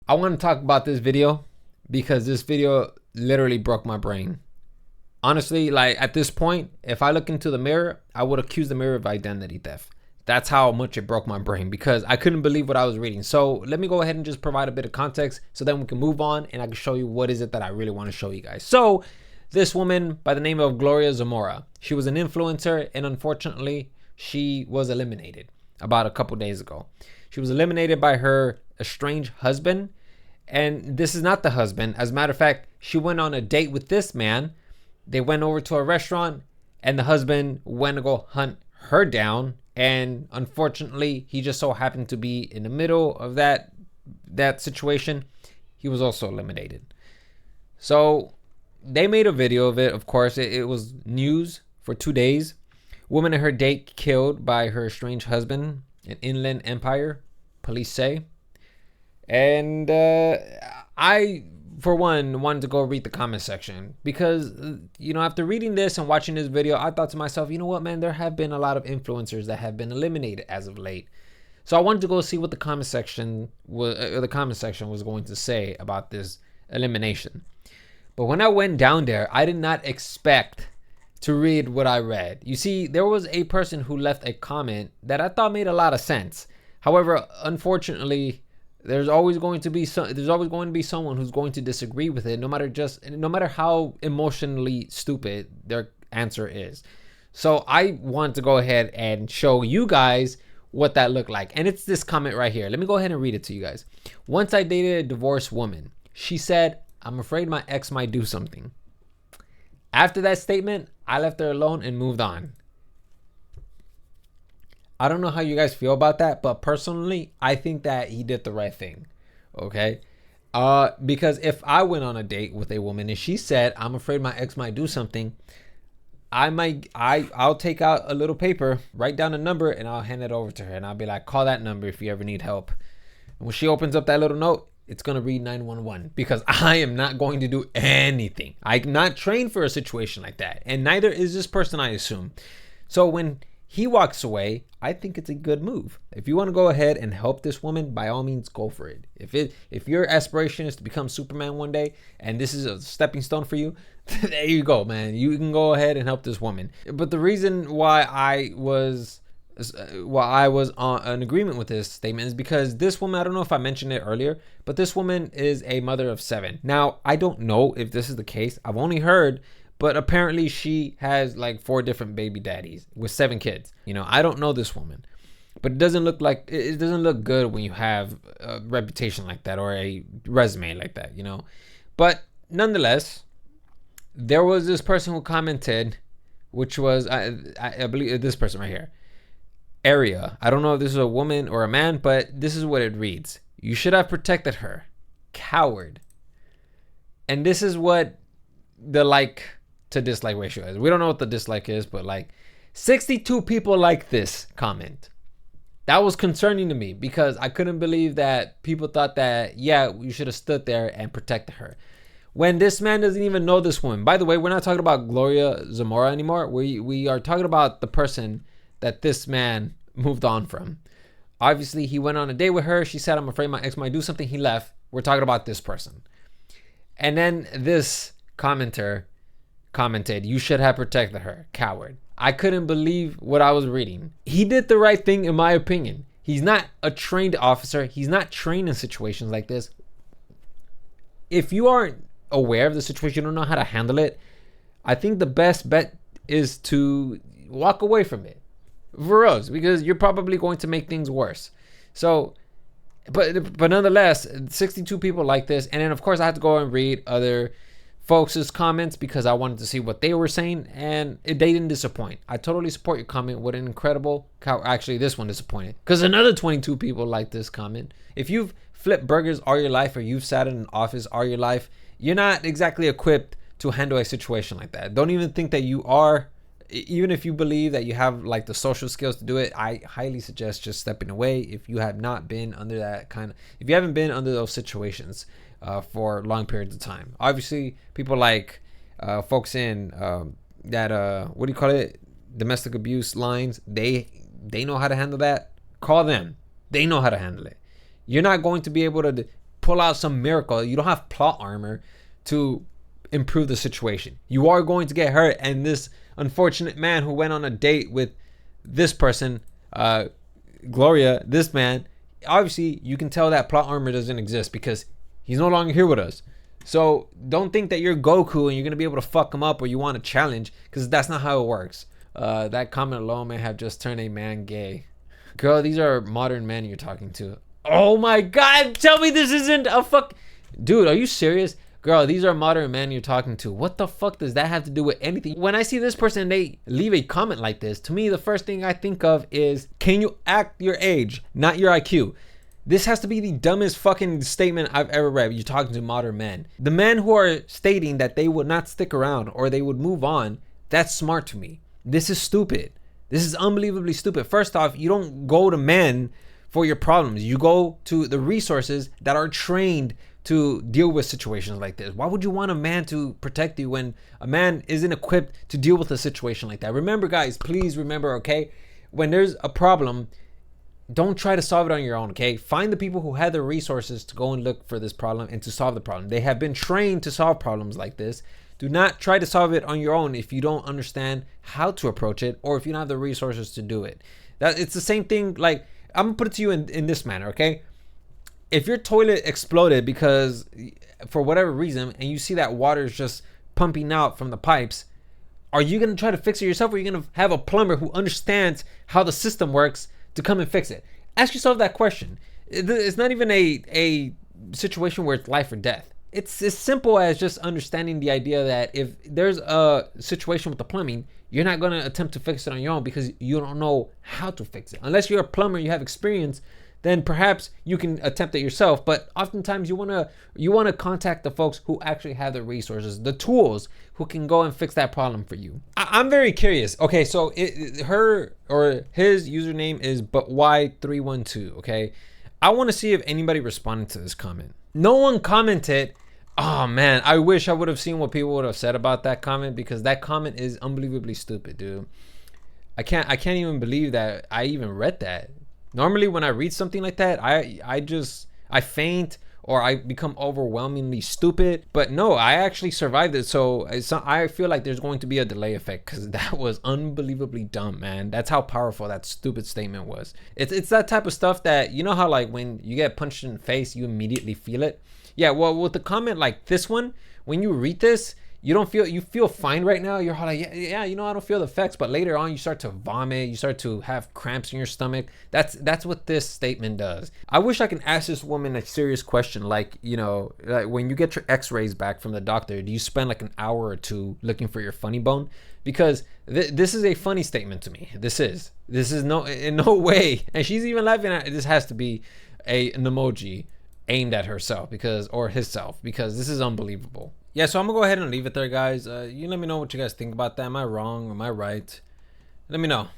I want to talk about this video because this video literally broke my brain. Honestly, like at this point, if I look into the mirror, I would accuse the mirror of identity theft. That's how much it broke my brain because I couldn't believe what I was reading. So let me go ahead and just provide a bit of context so then we can move on and I can show you what is it that I really want to show you guys. So this woman by the name of Gloria Zamora, she was an influencer and unfortunately she was eliminated about a couple days ago. She was eliminated by her estranged husband. And this is not the husband. As a matter of fact, she went on a date with this man. They went over to a restaurant and the husband went to go hunt her down. And unfortunately, he just so happened to be in the middle of that situation. He was also eliminated. So they made a video of it. Of course, it was news for 2 days. Woman and her date killed by her estranged husband in Inland Empire, police say. And I, for one, wanted to go read the comment section because, after reading this and watching this video, I thought to myself, you know what, man, there have been a lot of influencers that have been eliminated as of late. So I wanted to go see what the comment section was going to say about this elimination. But when I went down there, I did not expect to read what I read. You see, there was a person who left a comment that I thought made a lot of sense. However, unfortunately, there's always going to be someone who's going to disagree with it, no matter how emotionally stupid their answer is. So I want to go ahead and show you guys what that looked like. And it's this comment right here. Let me go ahead and read it to you guys. Once I dated a divorced woman. She said, "I'm afraid my ex might do something." After that statement, I left her alone and moved on. I don't know how you guys feel about that, but personally, I think that he did the right thing. Okay? Because if I went on a date with a woman and she said, "I'm afraid my ex might do something," I'll take out a little paper, write down a number, and I'll hand it over to her. And I'll be like, "Call that number if you ever need help." And when she opens up that little note, it's going to read 911 because I am not going to do anything. I'm not trained for a situation like that. And neither is this person, I assume. So when he walks away, I think it's a good move. If you want to go ahead and help this woman, by all means, go for it. If your aspiration is to become Superman one day, and this is a stepping stone for you, there you go, man. You can go ahead and help this woman. But the reason why I was on an agreement with this statement is because this woman, I don't know if I mentioned it earlier, but this woman is a mother of 7. Now, I don't know if this is the case. I've only heard, but apparently she has like 4 different baby daddies with 7 kids. I don't know this woman, but it doesn't look good when you have a reputation like that or a resume like that, But nonetheless, there was this person who commented, which was, I believe this person right here. Area. I don't know if this is a woman or a man, but this is what it reads. "You should have protected her. Coward." And this is what the like to dislike ratio is. We don't know what the dislike is, but like 62 people like this comment. That was concerning to me because I couldn't believe that people thought that, yeah, you should have stood there and protected her. When this man doesn't even know this woman. By the way, we're not talking about Gloria Zamora anymore. We are talking about the person that this man moved on from. Obviously, he went on a date with her. She said, "I'm afraid my ex might do something." He left. We're talking about this person. And then this commenter commented, "You should have protected her. Coward." I couldn't believe what I was reading. He did the right thing, in my opinion. He's not a trained officer. He's not trained in situations like this. If you aren't aware of the situation, you don't know how to handle it, I think the best bet is to walk away from it. For us, because you're probably going to make things worse. So, but nonetheless, 62 people like this. And then, of course, I had to go and read other folks' comments because I wanted to see what they were saying. And they didn't disappoint. I totally support your comment. What an incredible... Actually, this one disappointed. Because another 22 people like this comment. If you've flipped burgers all your life or you've sat in an office all your life, you're not exactly equipped to handle a situation like that. Don't even think that you are... Even if you believe that you have like the social skills to do it, I highly suggest just stepping away if you have not been under if you haven't been under those situations for long periods of time. Obviously, people like folks in that what do you call it, domestic abuse lines, they know how to handle that. Call them. They know how to handle it. You're not going to be able to pull out some miracle. You don't have plot armor to improve the situation. You are going to get hurt. And this unfortunate man who went on a date with this person, Gloria, this man, obviously you can tell that plot armor doesn't exist because he's no longer here with us. So don't think that you're Goku and you're going to be able to fuck him up or you want a challenge, because that's not how it works. That comment alone may have just turned a man gay. Girl, these are modern men you're talking to. Oh my God, tell me this isn't a fuck. Dude, are you serious? Girl, these are modern men you're talking to. What the fuck does that have to do with anything? When I see this person and they leave a comment like this, to me, the first thing I think of is, can you act your age, not your IQ? This has to be the dumbest fucking statement I've ever read. You're talking to modern men. The men who are stating that they would not stick around or they would move on, that's smart to me. This is stupid. This is unbelievably stupid. First off, you don't go to men for your problems. You go to the resources that are trained to deal with situations like this. Why would you want a man to protect you when a man isn't equipped to deal with a situation like that? Remember, guys, please remember, okay? When there's a problem, don't try to solve it on your own, okay? Find the people who have the resources to go and look for this problem and to solve the problem. They have been trained to solve problems like this. Do not try to solve it on your own if you don't understand how to approach it or if you don't have the resources to do it. It's the same thing. Like, I'm gonna put it to you in this manner, okay? If your toilet exploded because for whatever reason and you see that water is just pumping out from the pipes, are you gonna try to fix it yourself, or are you gonna have a plumber who understands how the system works to come and fix it? Ask yourself that question. It's not even a situation where it's life or death. It's as simple as just understanding the idea that if there's a situation with the plumbing, you're not going to attempt to fix it on your own because you don't know how to fix it. Unless you're a plumber, you have experience, then perhaps you can attempt it yourself. But oftentimes you want to contact the folks who actually have the resources, the tools, who can go and fix that problem for you. I'm very curious. Okay, so her or his username is butwhy312. Okay, I want to see if anybody responded to this comment. No one commented. Oh man, I wish I would have seen what people would have said about that comment, because that comment is unbelievably stupid, dude. I can't even believe that I even read that. Normally when I read something like that, I faint or I become overwhelmingly stupid. But no, I actually survived it. So I feel like there's going to be a delay effect, because that was unbelievably dumb, man. That's how powerful that stupid statement was. It's that type of stuff that, you know how like when you get punched in the face, you immediately feel it. Yeah, well, with the comment like this one, when you read this, you feel fine right now. You're like, yeah, you know, I don't feel the effects. But later on, you start to vomit. You start to have cramps in your stomach. That's what this statement does. I wish I can ask this woman a serious question, like, you know, like when you get your x-rays back from the doctor, do you spend like an hour or two looking for your funny bone? Because this is a funny statement to me. This is in no way. And she's even laughing at it. This has to be an emoji aimed at herself or himself, because this is unbelievable. Yeah, so I'm gonna go ahead and leave it there, guys. You let me know what you guys think about that. Am I wrong? Am I right? Let me know.